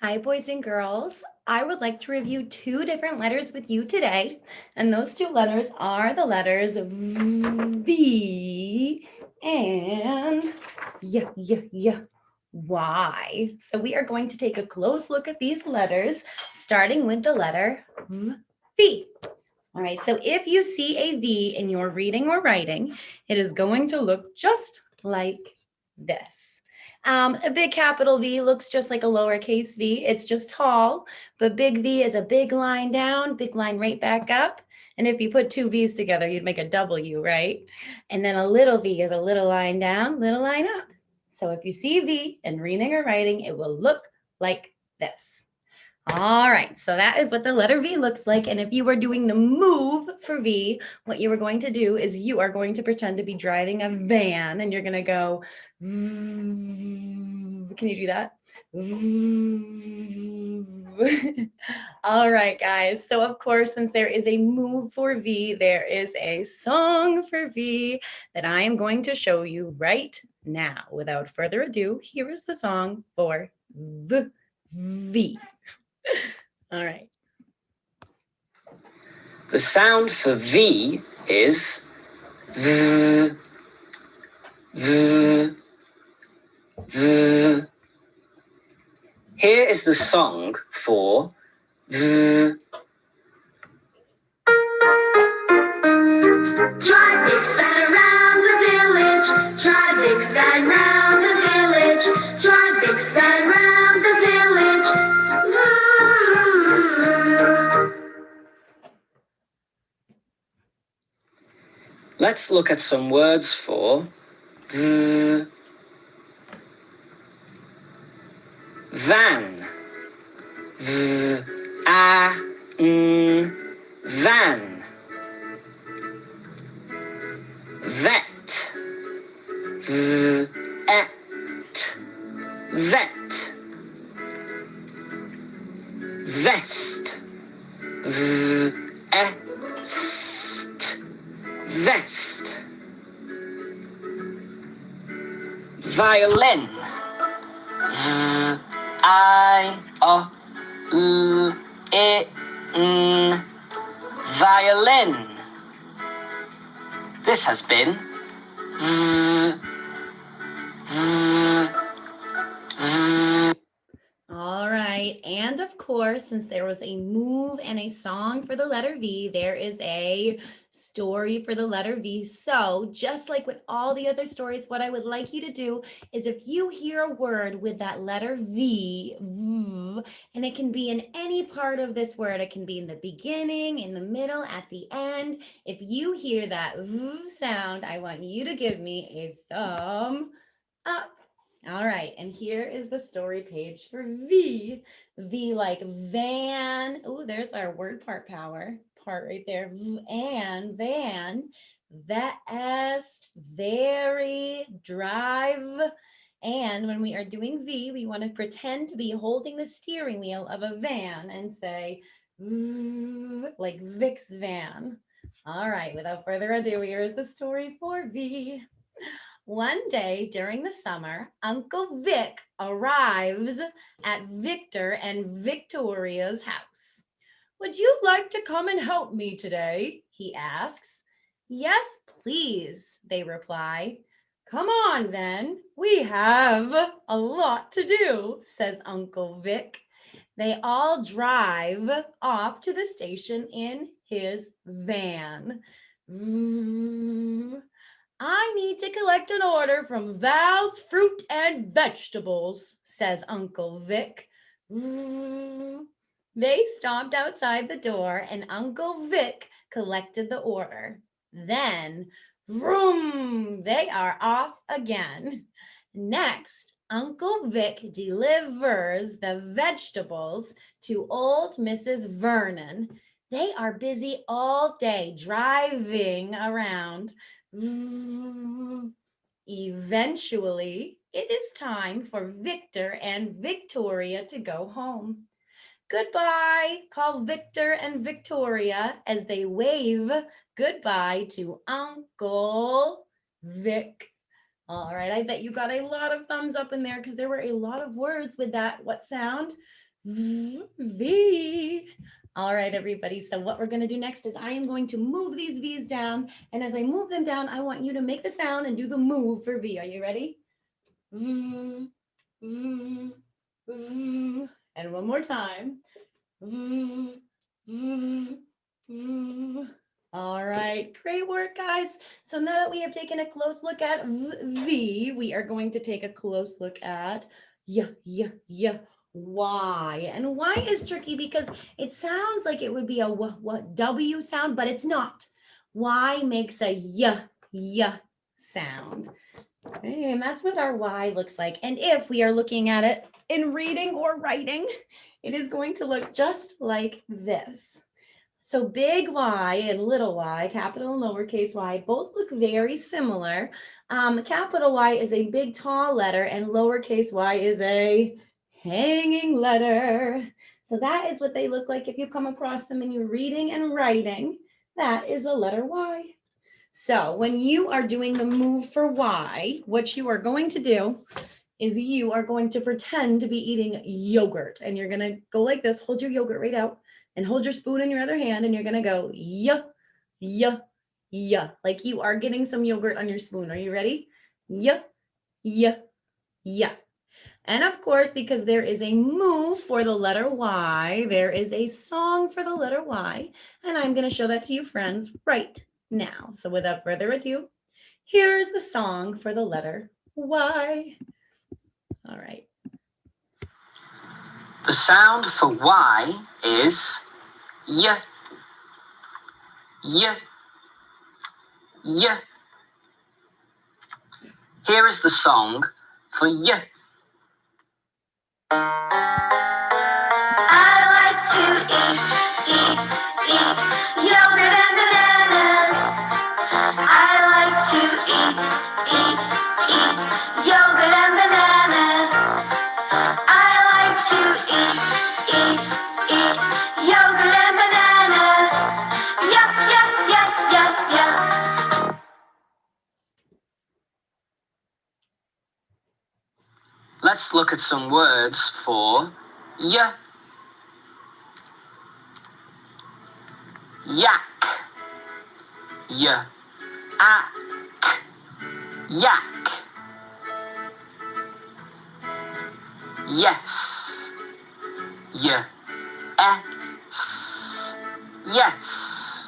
Hi, boys and girls. I would like to review two different letters with you today. And those two letters are the letters V and Y. So we are going to take a close look at these letters, starting with the letter V. All right, so if you see a V in your reading or writing, it is going to look just like this. A big capital V looks just like a lowercase v. It's just tall, but big V is a big line down, big line right back up. And if you put two V's together, you'd make a W, right? And then a little v is a little line down, little line up. So if you see V in reading or writing, it will look like this. All right, so that is what the letter V looks like. And if you were doing the move for V, what you are going to do is you are going to pretend to be driving a van and you're going to go, can you do that? All right, guys. So of course, since there is a move for V, there is a song for V that I am going to show you right now. Without further ado, here is the song for V. All right. The sound for V is V, V, V. Here is the song for V. Drive big span around the village. Drive big span round the village. Drive big span round the village. Let's look at some words for V. Van. V, a, n, van. Vet. V, et, vet. Vest. V, est, vest. Violin. V, I, O, U, I, N. Violin. This has been V, V, V. All right. And of course, since there was a move and a song for the letter V, there is a story for the letter V. So just like with all the other stories, what I would like you to do is if you hear a word with that letter V, and it can be in any part of this word, it can be in the beginning, in the middle, at the end. If you hear that V sound, I want you to give me a thumb up. All right, and here is the story page for V. V like van. Oh, there's our word part right there. And van, vest, very, drive. And when we are doing V, we want to pretend to be holding the steering wheel of a van and say like Vic's van. All right, without further ado, here is the story for V. One day during the summer, Uncle Vic arrives at Victor and Victoria's house. "Would you like to come and help me today?" he asks. "Yes, please," they reply. "Come on then, we have a lot to do," says Uncle Vic. They all drive off to the station in his van. "I need to collect an order from Val's Fruit and Vegetables," says Uncle Vic. They stopped outside the door and Uncle Vic collected the order. Then, vroom, they are off again. Next, Uncle Vic delivers the vegetables to old Mrs. Vernon. They are busy all day driving around. Eventually, it is time for Victor and Victoria to go home. "Goodbye," call Victor and Victoria as they wave goodbye to Uncle Vic. All right, I bet you got a lot of thumbs up in there because there were a lot of words with that. What sound? V. All right, everybody. So what we're going to do next is I am going to move these V's down. And as I move them down, I want you to make the sound and do the move for V. Are you ready? And one more time. All right, great work, guys. So now that we have taken a close look at V, we are going to take a close look at Y. And Y is tricky because it sounds like it would be a W sound, but it's not. Y makes a y sound. Okay, and that's what our Y looks like. And if we are looking at it in reading or writing, it is going to look just like this. So big Y and little y, capital and lowercase y, both look very similar. Capital Y is a big tall letter and lowercase y is a hanging letter. So that is what they look like if you come across them in your reading and writing. That is the letter Y. So when you are doing the move for Y, what you are going to do is you are going to pretend to be eating yogurt. And you're going to go like this, hold your yogurt right out and hold your spoon in your other hand. And you're going to go, like you are getting some yogurt on your spoon. Are you ready? Yeah. And of course, because there is a move for the letter Y, there is a song for the letter Y. And I'm going to show that to you, friends, right now. So without further ado, here is the song for the letter Y. All right. The sound for Y is y. Here is the song for y. I like to eat yogurt and bananas. I like to eat yogurt and bananas. I like to eat yogurt and bananas. Yup. Let's look at some words for y. Yak. Yak. Yak. Yes. Yes. Yes.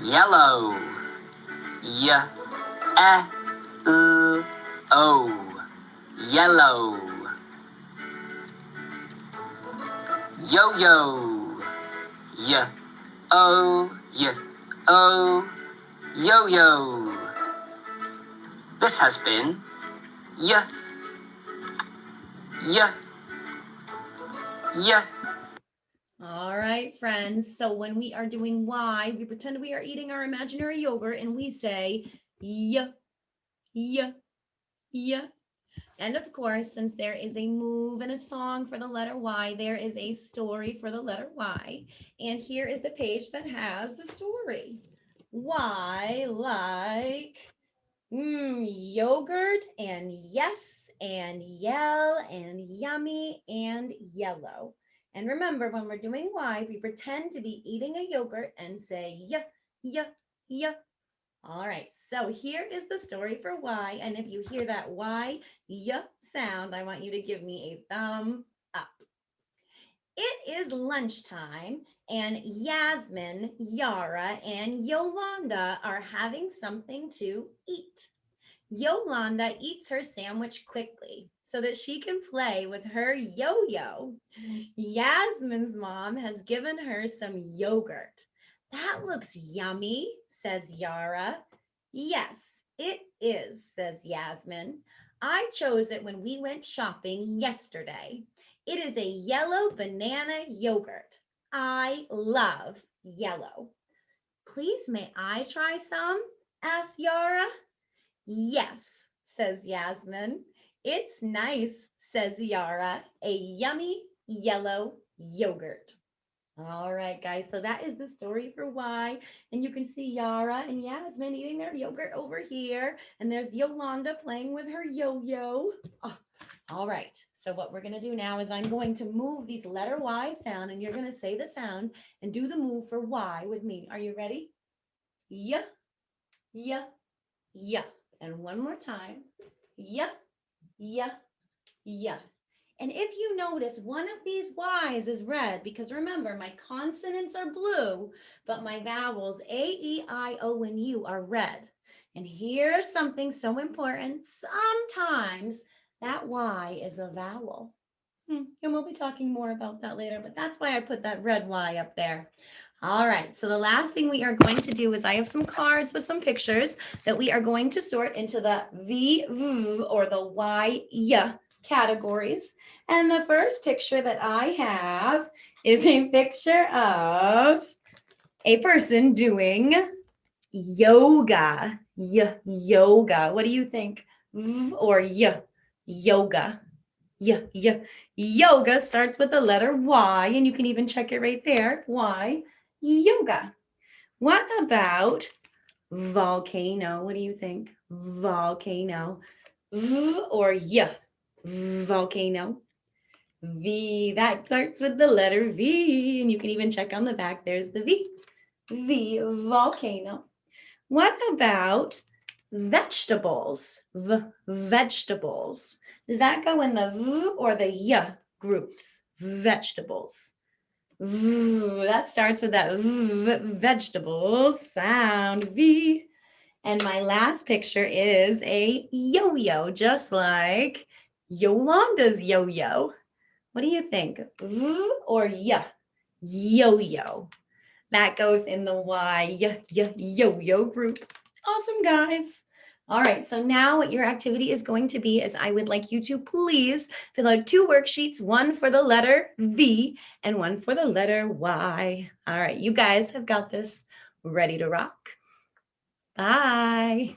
Yellow. Yellow. Yo-yo. Yo-yo. This has been y. All right, friends. So when we are doing Y, we pretend we are eating our imaginary yogurt and we say y. And of course, since there is a move and a song for the letter Y, there is a story for the letter Y. And here is the page that has the story. Y like yogurt and yes and yell and yummy and yellow. And remember, when we're doing Y, we pretend to be eating a yogurt and say yeah. All right, so here is the story for Y. And if you hear that Y sound, I want you to give me a thumb up. It is lunchtime, and Yasmin, Yara, and Yolanda are having something to eat. Yolanda eats her sandwich quickly so that she can play with her yo-yo. Yasmin's mom has given her some yogurt. That looks yummy, says Yara. Yes, it is, says Yasmin. I chose it when we went shopping yesterday. It is a yellow banana yogurt. I love yellow. Please, may I try some? Asked Yara. Yes, says Yasmin. It's nice, says Yara. A yummy yellow yogurt. All right, guys, so that is the story for Y. And you can see Yara and Yasmin eating their yogurt over here. And there's Yolanda playing with her yo-yo. Oh, All right. So what we're going to do now is I'm going to move these letter Y's down and you're going to say the sound and do the move for Y with me. Are you ready? Yeah, yeah, yeah. And one more time. Yeah, yeah, yeah. And if you notice, one of these Y's is red because remember, my consonants are blue, but my vowels A, E, I, O, and U are red. And here's something so important. Sometimes that Y is a vowel. And we'll be talking more about that later, but that's why I put that red Y up there. All right, so the last thing we are going to do is I have some cards with some pictures that we are going to sort into the V, V, or the Y, Y categories. And the first picture that I have is a picture of a person doing yoga. Yoga. What do you think? V or Y? Yoga. Yoga starts with the letter Y, and you can even check it right there. Y. Yoga. What about volcano? What do you think? Volcano. V or Y? Volcano. V, that starts with the letter V, and you can even check on the back. There's the V. V, volcano. What about vegetables? Vegetables. Does that go in the V or the Y groups? Vegetables. That starts with that vegetable sound, V. And my last picture is a yo-yo, just like Yolanda's yo-yo. What do you think? V or Y? Yo-yo. That goes in the Y, yo-yo group. Awesome, guys. All right, so now what your activity is going to be is I would like you to please fill out 2 worksheets, one for the letter V and one for the letter Y. All right, you guys have got this. Ready to rock? Bye.